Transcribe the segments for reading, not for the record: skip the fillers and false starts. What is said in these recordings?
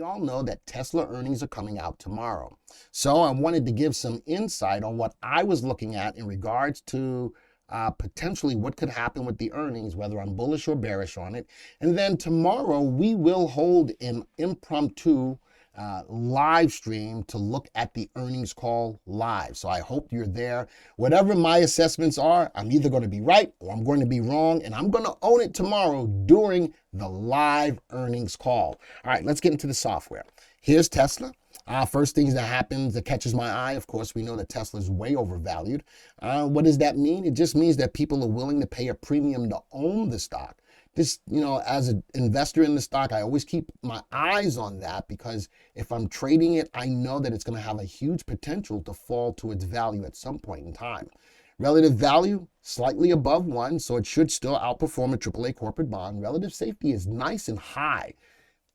we all know that Tesla earnings are coming out tomorrow. So I wanted to give some insight on what I was looking at in regards to potentially what could happen with the earnings, whether I'm bullish or bearish on it. And then tomorrow we will hold an impromptu live stream to look at the earnings call live. So I hope you're there. Whatever my assessments are, I'm either going to be right or I'm going to be wrong, and I'm going to own it tomorrow during the live earnings call. All right, let's get into the software. Here's Tesla. First things that happens that catches my eye, of course, we know that Tesla is way overvalued. What does that mean? It just means that people are willing to pay a premium to own the stock. This, as an investor in the stock, I always keep my eyes on that, because if I'm trading it, I know that it's going to have a huge potential to fall to its value at some point in time. Relative value, slightly above 1, so it should still outperform a AAA corporate bond. Relative safety is nice and high,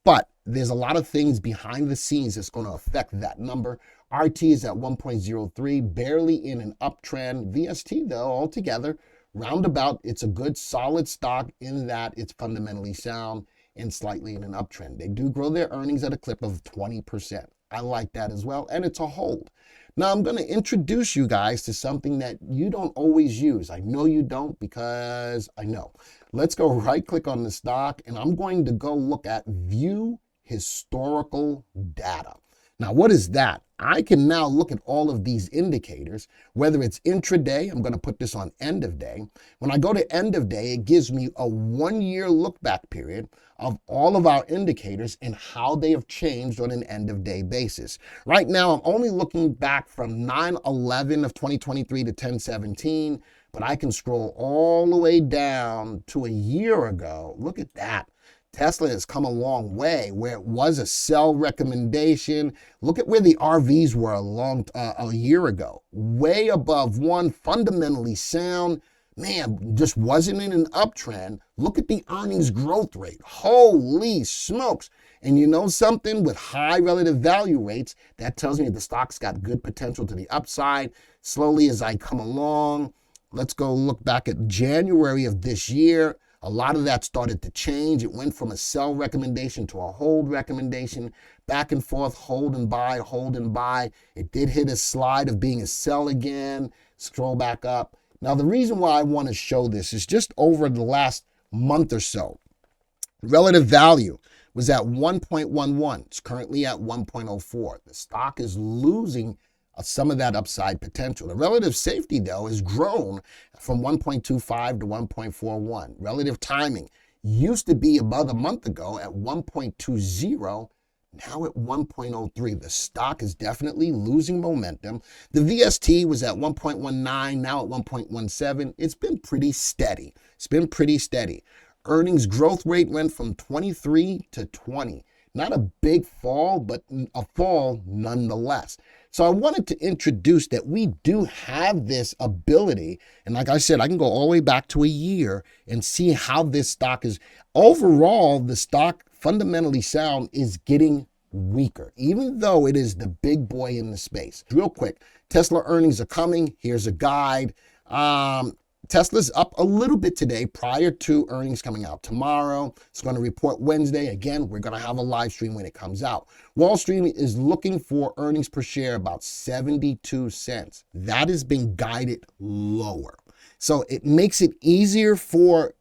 but there's a lot of things behind the scenes that's going to affect that number. RT is at 1.03, barely in an uptrend. VST, though, altogether, roundabout, it's a good solid stock in that it's fundamentally sound and slightly in an uptrend. They do grow their earnings at a clip of 20%. I like that as well, and it's a hold. Now I'm going to introduce you guys to something that you don't always use. I know you don't, because I know. Let's go right click on the stock, and I'm going to go look at view historical data. Now, what is that? I can now look at all of these indicators, whether it's intraday. I'm going to put this on end of day. When I go to end of day, it gives me a 1-year look back period of all of our indicators and how they have changed on an end of day basis. Right now, I'm only looking back from 9/11 of 2023 to 10/17, but I can scroll all the way down to a year ago. Look at that. Tesla has come a long way. Where it was a sell recommendation, look at where the RVs were a year ago. Way above 1, fundamentally sound. Man, just wasn't in an uptrend. Look at the earnings growth rate. Holy smokes. And you know something? With high relative value rates, that tells me the stock's got good potential to the upside. Slowly as I come along, let's go look back at January of this year. A lot of that started to change. It went from a sell recommendation to a hold recommendation, back and forth, hold and buy, hold and buy. It did hit a slide of being a sell again, scroll back up. Now, the reason why I want to show this is just over the last month or so, relative value was at 1.11. It's currently at 1.04. The stock is losing some of that upside potential. The relative safety, though, has grown from 1.25 to 1.41. Relative timing used to be above a month ago at 1.20, now at 1.03. The stock is definitely losing momentum. The VST was at 1.19, now at 1.17. It's been pretty steady. Earnings growth rate went from 23 to 20. Not a big fall, but a fall nonetheless. So I wanted to introduce that we do have this ability. And like I said, I can go all the way back to a year and see how this stock is. Overall, the stock, fundamentally sound, is getting weaker, even though it is the big boy in the space. Real quick, Tesla earnings are coming. Here's a guide. Tesla's up a little bit today prior to earnings coming out tomorrow. It's going to report Wednesday. Again, we're going to have a live stream when it comes out. Wall Street is looking for earnings per share about 72 cents. That has been guided lower. So it makes it easier for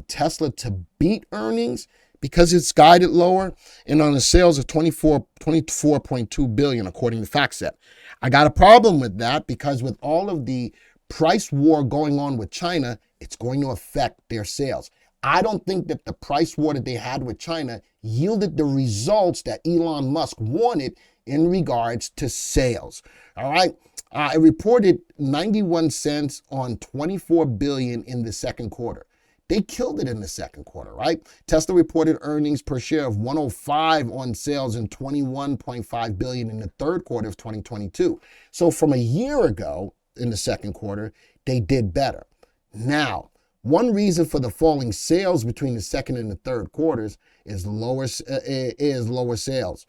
Tesla to beat earnings because it's guided lower, and on the sales of 24.2 billion, according to FactSet. I got a problem with that because with all of the price war going on with China, it's going to affect their sales. I don't think that the price war that they had with China yielded the results that Elon Musk wanted in regards to sales. All right. It reported 91 cents on 24 billion in the second quarter. They killed it in the second quarter, right? Tesla reported earnings per share of 105 on sales and 21.5 billion in the third quarter of 2022. So from a year ago, in the second quarter, they did better. Now, one reason for the falling sales between the second and the third quarters is lower sales.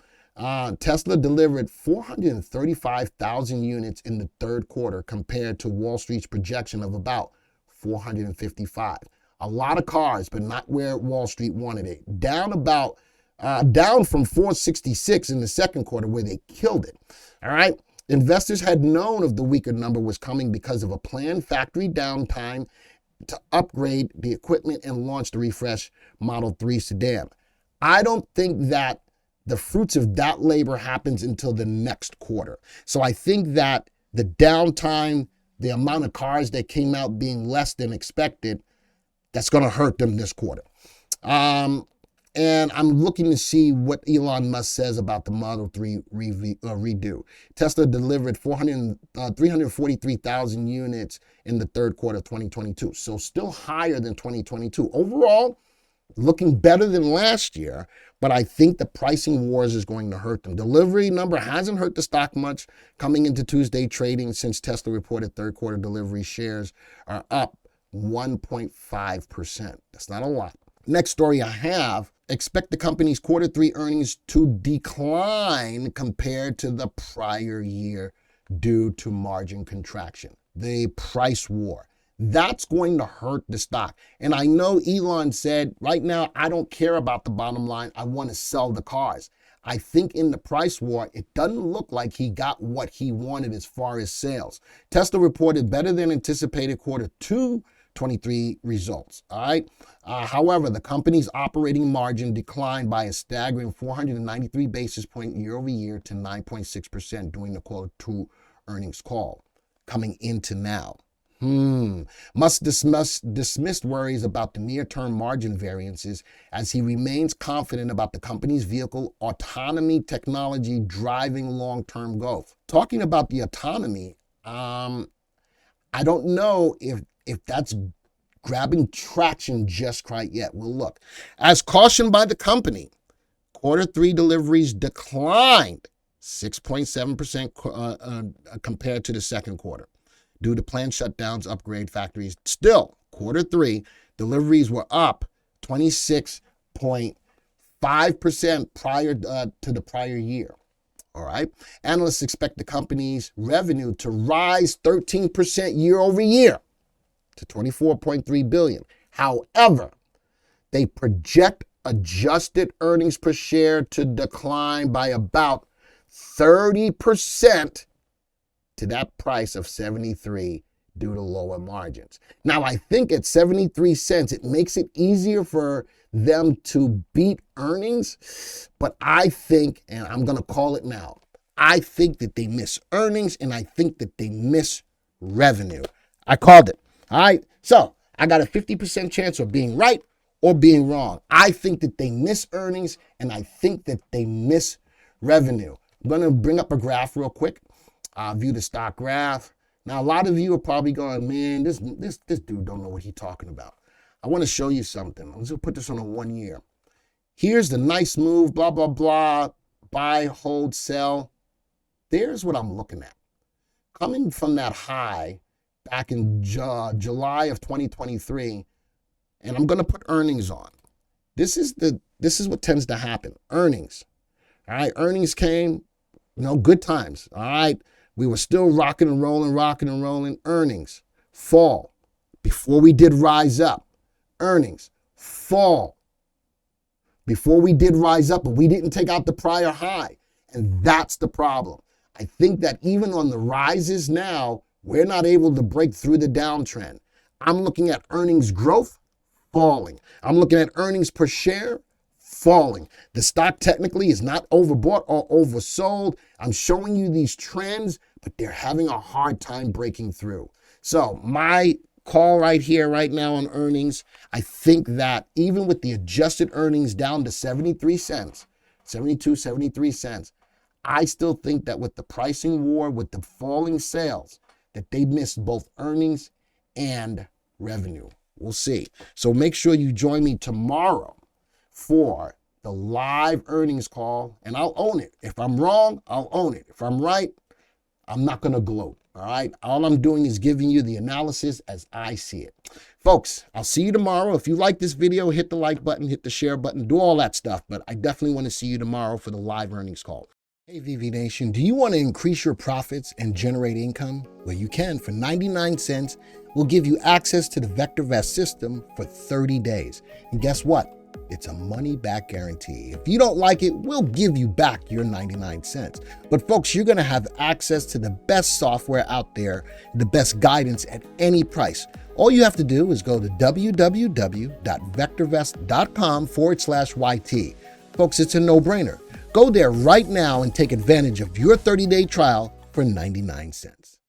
Tesla delivered 435,000 units in the third quarter compared to Wall Street's projection of about 455. A lot of cars, but not where Wall Street wanted it. Down about down from 466 in the second quarter where they killed it. All right. Investors had known of the weaker number was coming because of a planned factory downtime to upgrade the equipment and launch the refresh Model 3 sedan. I don't think that the fruits of that labor happens until the next quarter. So I think that the downtime, the amount of cars that came out being less than expected, that's going to hurt them this quarter. And I'm looking to see what Elon Musk says about the Model 3 redo. Tesla delivered 343,000 units in the third quarter of 2022. So still higher than 2022. Overall, looking better than last year, but I think the pricing wars is going to hurt them. Delivery number hasn't hurt the stock much coming into Tuesday trading since Tesla reported third quarter delivery shares are up 1.5%. That's not a lot. Next story I have, expect the company's quarter three earnings to decline compared to the prior year due to margin contraction. The price war. That's going to hurt the stock. And I know Elon said, right now, I don't care about the bottom line. I want to sell the cars. I think in the price war, it doesn't look like he got what he wanted as far as sales. Tesla reported better than anticipated quarter two 23 results. All right. However, the company's operating margin declined by a staggering 493 basis point year over year to 9.6% during the quarter two earnings call coming into now. Musk dismissed worries about the near-term margin variances as he remains confident about the company's vehicle autonomy technology driving long-term growth. Talking about the autonomy, I don't know if that's grabbing traction just quite yet. Well, look, as cautioned by the company, quarter three deliveries declined 6.7% compared to the second quarter due to planned shutdowns, upgrade factories. Still, quarter three deliveries were up 26.5% prior to the prior year. All right. Analysts expect the company's revenue to rise 13% year over year to $24.3 billion. However, they project adjusted earnings per share to decline by about 30% to that price of 73 due to lower margins. Now, I think at 73 cents, it makes it easier for them to beat earnings, but I think, and I'm going to call it now, I think that they miss earnings and I think that they miss revenue. I called it. All right, so I got a 50% chance of being right or being wrong. I think that they miss earnings and I think that they miss revenue. I'm going to bring up a graph real quick. View the stock graph. Now, a lot of you are probably going, man, this dude don't know what he's talking about. I want to show you something. Let's put this on a 1 year. Here's the nice move, blah, blah, blah, buy, hold, sell. There's what I'm looking at. Coming from that high back in July of 2023, and I'm going to put earnings on. This is what tends to happen. Earnings. All right, earnings came, good times. All right, we were still rocking and rolling. Earnings fall. Before we did rise up, earnings fall. Before we did rise up, but we didn't take out the prior high. And that's the problem. I think that even on the rises now, we're not able to break through the downtrend. I'm looking at earnings growth falling. I'm looking at earnings per share falling. The stock technically is not overbought or oversold. I'm showing you these trends, but they're having a hard time breaking through. So my call right here, right now on earnings, I think that even with the adjusted earnings down to 73 cents, 72, 73 cents, I still think that with the pricing war, with the falling sales, that they missed both earnings and revenue. We'll see. So make sure you join me tomorrow for the live earnings call, and I'll own it. If I'm wrong, I'll own it. If I'm right, I'm not going to gloat. All right. All I'm doing is giving you the analysis as I see it. Folks, I'll see you tomorrow. If you like this video, hit the like button, hit the share button, do all that stuff. But I definitely want to see you tomorrow for the live earnings call. Hey, VV Nation, do you want to increase your profits and generate income? Well, you can. For 99 cents, we'll give you access to the VectorVest system for 30 days. And guess what? It's a money-back guarantee. If you don't like it, we'll give you back your 99 cents. But folks, you're going to have access to the best software out there, the best guidance at any price. All you have to do is go to www.vectorvest.com/YT. Folks, it's a no-brainer. Go there right now and take advantage of your 30-day trial for 99 cents.